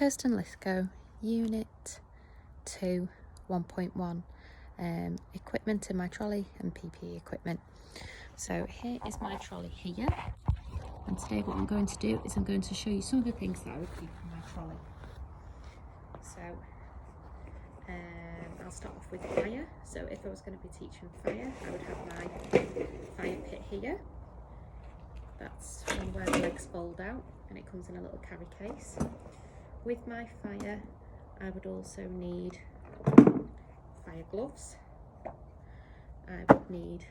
Kirsten Lithgow, Unit 2, 1.1, equipment in my trolley and PPE equipment. So here is my trolley here, and today what I'm going to do is I'm going to show you some of the things that I would keep in my trolley. So I'll start off with fire. So if I was going to be teaching fire, I would have my fire pit here. That's one where the legs fold out and it comes in a little carry case. With my fire, I would also need fire gloves. I would need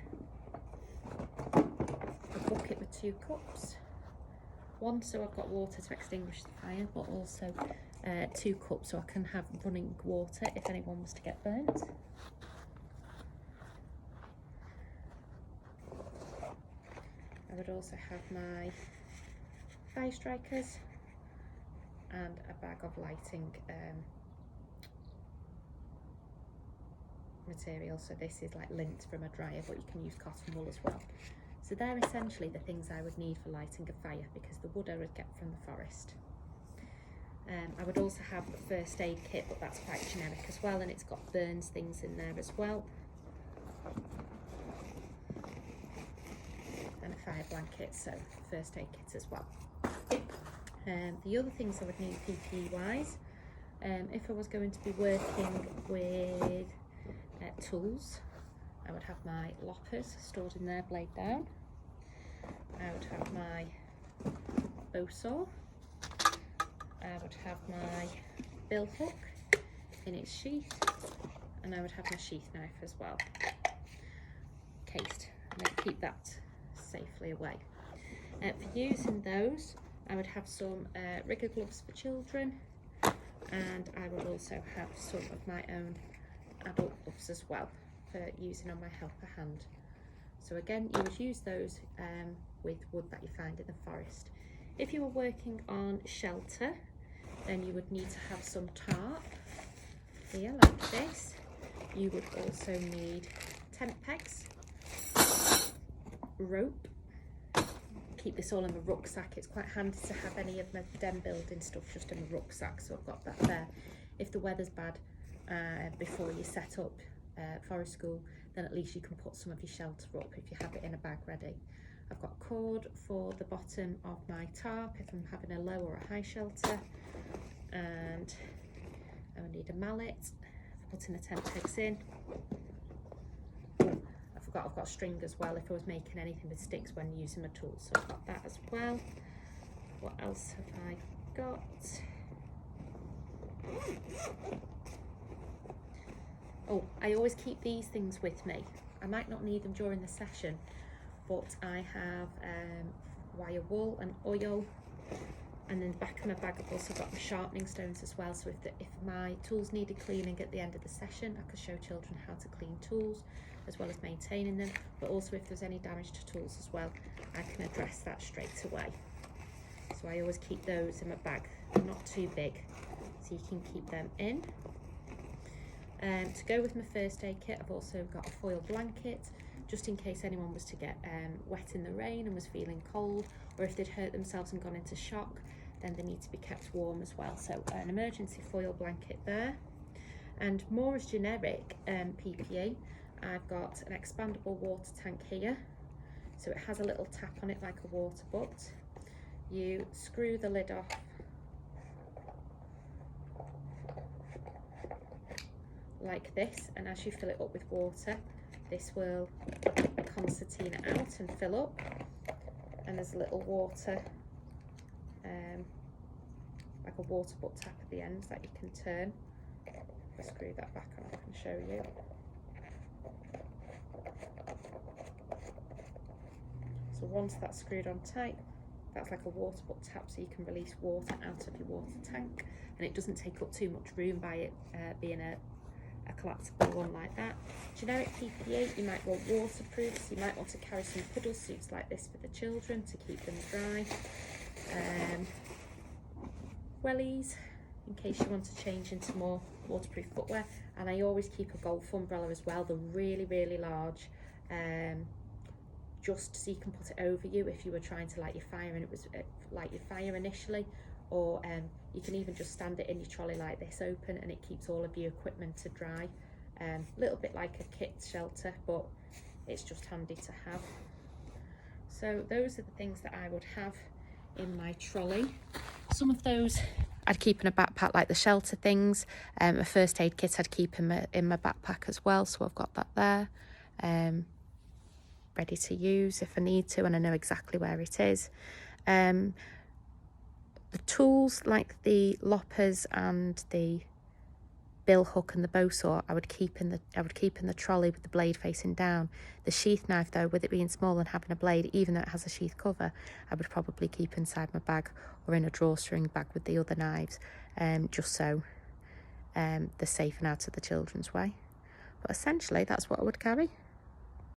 a bucket with 2 cups. One so I've got water to extinguish the fire, but also 2 cups so I can have running water if anyone was to get burnt. I would also have my fire strikers and a bag of lighting material. So this is like lint from a dryer, but you can use cotton wool as well. So they're essentially the things I would need for lighting a fire, because the wood I would get from the forest. I would also have a first aid kit, but that's quite generic as well, and it's got burns things in there as well. And a fire blanket, so first aid kit as well. The other things I would need PPE wise, if I was going to be working with tools, I would have my loppers stored in there, blade down. I would have my bow saw. I would have my bill hook in its sheath, and I would have my sheath knife as well, cased, and I'd keep that safely away. For using those, I would have some rigger gloves for children, and I would also have some of my own adult gloves as well for using on my helper hand. So again, you would use those with wood that you find in the forest. If you were working on shelter, then you would need to have some tarp here like this. You would also need tent pegs, rope. Keep this all in the rucksack. It's quite handy to have any of my den building stuff just in the rucksack, so I've got that there. If the weather's bad before you set up forest school, then at least you can put some of your shelter up if you have it in a bag ready. I've got cord for the bottom of my tarp if I'm having a low or a high shelter, and I would need a mallet for putting the tent pegs in. I've got string as well if I was making anything with sticks when using my tools, so I've got that as well. What else have I got? Oh, I always keep these things with me. I might not need them during the session, but I have wire wool and oil, and in the back of my bag I've also got my sharpening stones as well, so if my tools needed cleaning at the end of the session, I could show children how to clean tools as well as maintaining them, but also if there's any damage to tools as well, I can address that straight away. So I always keep those in my bag. They're not too big, so you can keep them in. To go with my first aid kit, I've also got a foil blanket, just in case anyone was to get wet in the rain and was feeling cold, or if they'd hurt themselves and gone into shock, then they need to be kept warm as well. So an emergency foil blanket there. And more as generic PPE, I've got an expandable water tank here. So it has a little tap on it like a water butt. You screw the lid off like this, and as you fill it up with water, this will concertina out and fill up, and there's a little water like a water butt tap at the end that you can turn. I'll screw that back on, I can show you. So once that's screwed on tight, that's like a water butt tap, so you can release water out of your water tank, and it doesn't take up too much room by it being a collapsible one like that. Generic PPE, you might want waterproof, so you might want to carry some puddle suits like this for the children to keep them dry. Wellies, in case you want to change into more waterproof footwear, and I always keep a golf umbrella as well. They're really, really large, just so you can put it over you if you were trying to light your fire and it was light your fire initially, or you can even just stand it in your trolley like this open, and it keeps all of your equipment to dry. A little bit like a kit shelter, but it's just handy to have. So those are the things that I would have in my trolley. Some of those I'd keep in a backpack, like the shelter things. A first aid kit I'd keep in my backpack as well, so I've got that there, ready to use if I need to, and I know exactly where it is. The tools like the loppers and the bill hook and the bow saw I would keep in the trolley with the blade facing down. The sheath knife, though, with it being small and having a blade, even though it has a sheath cover, I would probably keep inside my bag or in a drawstring bag with the other knives, just so they're safe and out of the children's way. But essentially that's what I would carry.